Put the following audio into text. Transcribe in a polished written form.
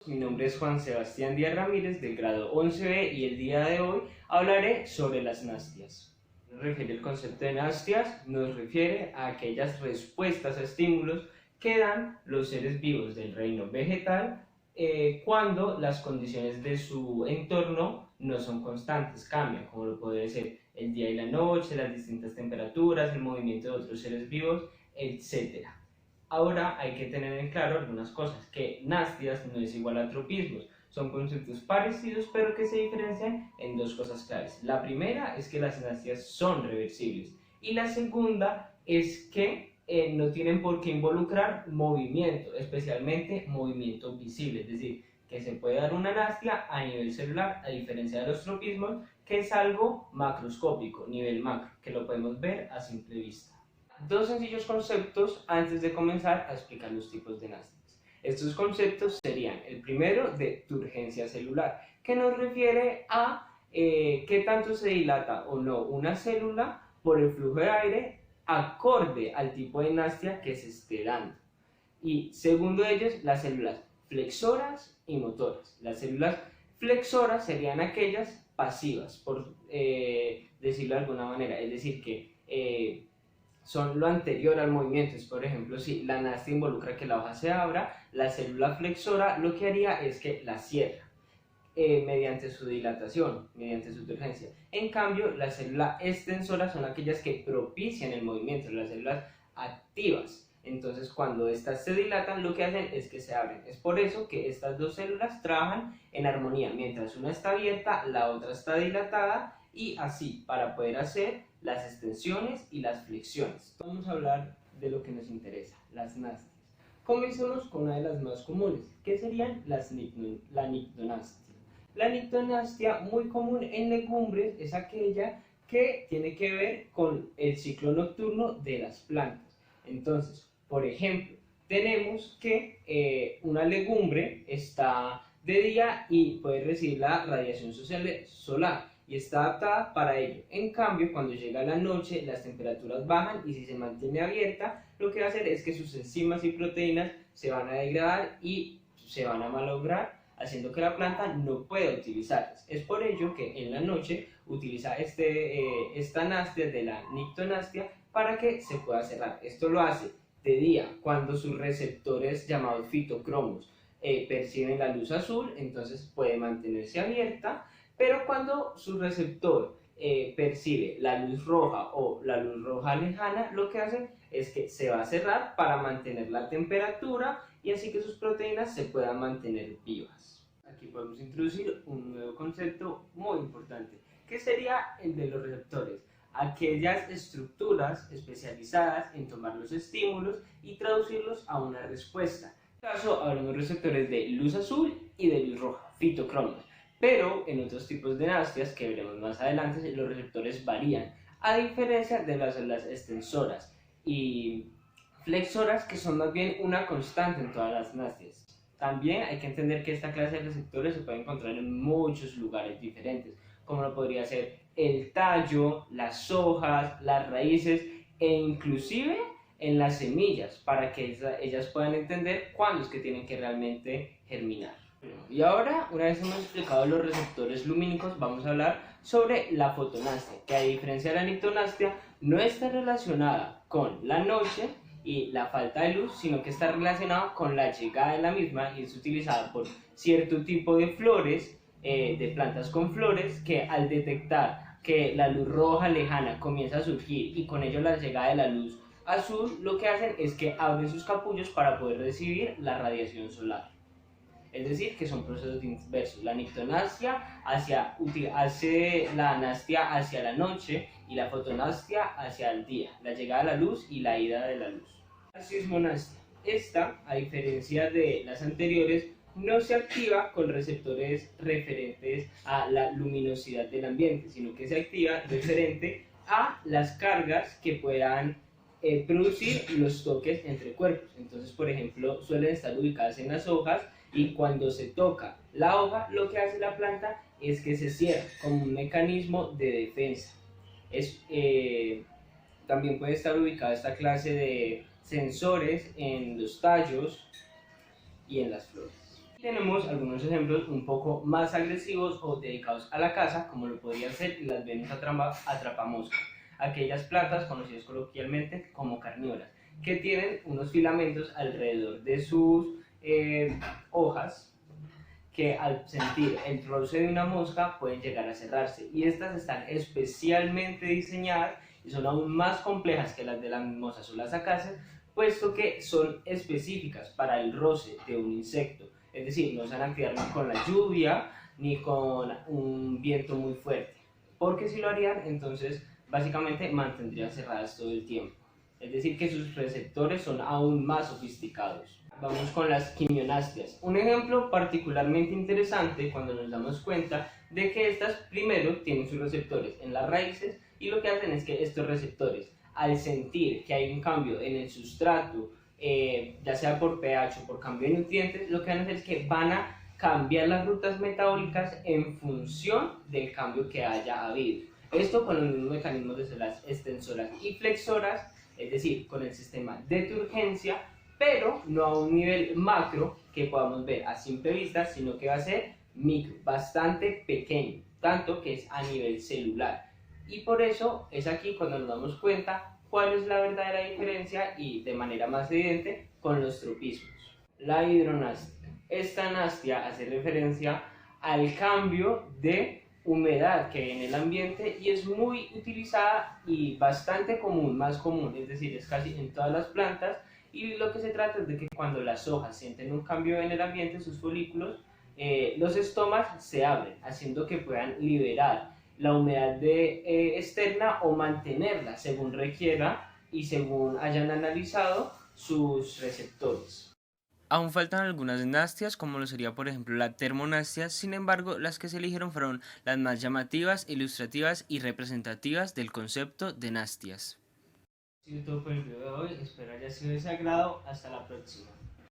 Mi nombre es Juan Sebastián Díaz Ramírez del grado 11B y el día de hoy hablaré sobre las nastias. Nos refiere el concepto de nastias, nos refiere a aquellas respuestas a estímulos que dan los seres vivos del reino vegetal cuando las condiciones de su entorno no son constantes, cambian, como lo puede ser el día y la noche, las distintas temperaturas, el movimiento de otros seres vivos, etc. Ahora hay que tener en claro algunas cosas, que nastias no es igual a tropismos, son conceptos parecidos pero que se diferencian en dos cosas claves. La primera es que las nastias son reversibles y la segunda es que no tienen por qué involucrar movimiento, especialmente movimiento visible, es decir, que se puede dar una nastia a nivel celular, a diferencia de los tropismos, que es algo macroscópico, nivel macro, que lo podemos ver a simple vista. Dos sencillos conceptos antes de comenzar a explicar los tipos de nastias. Estos conceptos serían el primero de turgencia celular, que nos refiere a qué tanto se dilata o no una célula por el flujo de aire acorde al tipo de nastia que se esté dando. Y segundo de ellos, las células flexoras y motoras. Las células flexoras serían aquellas pasivas, por decirlo de alguna manera, es decir, que son lo anterior al movimiento. Es, por ejemplo, si la nastia involucra que la hoja se abra, la célula flexora lo que haría es que la cierra mediante su dilatación, mediante su turgencia. En cambio, las células extensoras son aquellas que propician el movimiento, las células activas. Entonces, cuando estas se dilatan, lo que hacen es que se abren. Es por eso que estas dos células trabajan en armonía. Mientras una está abierta, la otra está dilatada, y así para poder hacer las extensiones y las flexiones. Vamos a hablar de lo que nos interesa, las nastias. Comencemos con una de las más comunes, que serían la nictonastia. La nictonastia, muy común en legumbres, es aquella que tiene que ver con el ciclo nocturno de las plantas. Entonces, por ejemplo, tenemos que una legumbre está de día y puede recibir la radiación solar y está adaptada para ello. En cambio, cuando llega la noche, las temperaturas bajan y si se mantiene abierta, lo que va a hacer es que sus enzimas y proteínas se van a degradar y se van a malograr, haciendo que la planta no pueda utilizarlas. Es por ello que en la noche utiliza esta nastia de la nictonastia para que se pueda cerrar. Esto lo hace de día, cuando sus receptores llamados fitocromos perciben la luz azul, entonces puede mantenerse abierta, pero cuando su receptor percibe la luz roja o la luz roja lejana, lo que hace es que se va a cerrar para mantener la temperatura y así que sus proteínas se puedan mantener vivas. Aquí podemos introducir un nuevo concepto muy importante, que sería el de los receptores, aquellas estructuras especializadas en tomar los estímulos y traducirlos a una respuesta. En este caso hablamos de receptores de luz azul y de luz roja, fitocromos. Pero en otros tipos de nastias que veremos más adelante, los receptores varían, a diferencia de las células extensoras y flexoras, que son más bien una constante en todas las nastias. También hay que entender que esta clase de receptores se puede encontrar en muchos lugares diferentes, como lo podría ser el tallo, las hojas, las raíces e inclusive en las semillas, para que ellas puedan entender cuándo es que tienen que realmente germinar. Y ahora, una vez hemos explicado los receptores lumínicos, vamos a hablar sobre la fotonastia, que a diferencia de la nictonastia no está relacionada con la noche y la falta de luz, sino que está relacionada con la llegada de la misma y es utilizada por cierto tipo de flores, de plantas con flores, que al detectar que la luz roja lejana comienza a surgir y con ello la llegada de la luz azul, lo que hacen es que abren sus capullos para poder recibir la radiación solar. Es decir, que son procesos inversos. La nictonastia hace la nastia hacia la noche y la fotonastia hacia el día, la llegada de la luz y la ida de la luz. La sismonastia. Esta, a diferencia de las anteriores, no se activa con receptores referentes a la luminosidad del ambiente, sino que se activa referente a las cargas que puedan producir los toques entre cuerpos. Entonces, por ejemplo, suelen estar ubicadas en las hojas y cuando se toca la hoja, lo que hace la planta es que se cierra como un mecanismo de defensa. También puede estar ubicada esta clase de sensores en los tallos y en las flores. tenemos algunos ejemplos un poco más agresivos o dedicados a la caza, como lo podrían ser las Venus atrapamoscas, aquellas plantas conocidas coloquialmente como carnívoras, que tienen unos filamentos alrededor de sus hojas que al sentir el roce de una mosca pueden llegar a cerrarse, y estas están especialmente diseñadas y son aún más complejas que las de la mimosa solacacácea, puesto que son específicas para el roce de un insecto, es decir, no se van a activar ni con la lluvia ni con un viento muy fuerte, porque si lo harían, entonces básicamente mantendrían cerradas todo el tiempo, es decir, que sus receptores son aún más sofisticados. Vamos con las quimionastias. Un ejemplo particularmente interesante cuando nos damos cuenta de que estas primero tienen sus receptores en las raíces, y lo que hacen es que estos receptores, al sentir que hay un cambio en el sustrato, ya sea por pH o por cambio de nutrientes, lo que van a hacer es que van a cambiar las rutas metabólicas en función del cambio que haya habido. Esto con los mismos mecanismos de células extensoras y flexoras, es decir, con el sistema de turgencia, pero no a un nivel macro que podamos ver a simple vista, sino que va a ser micro, bastante pequeño, tanto que es a nivel celular. Y por eso es aquí cuando nos damos cuenta cuál es la verdadera diferencia, y de manera más evidente con los tropismos. La hidronastia. Esta nastia hace referencia al cambio de humedad que hay en el ambiente y es muy utilizada y bastante común, más común, es decir, es casi en todas las plantas. Y lo que se trata es de que cuando las hojas sienten un cambio en el ambiente, sus folículos, los estomas se abren, haciendo que puedan liberar la humedad externa o mantenerla según requiera y según hayan analizado sus receptores. Aún faltan algunas nastias, como lo sería por ejemplo la termonastia. Sin embargo, las que se eligieron fueron las más llamativas, ilustrativas y representativas del concepto de nastias. Ha sido todo por el video de hoy, espero haya sido de su agrado, hasta la próxima.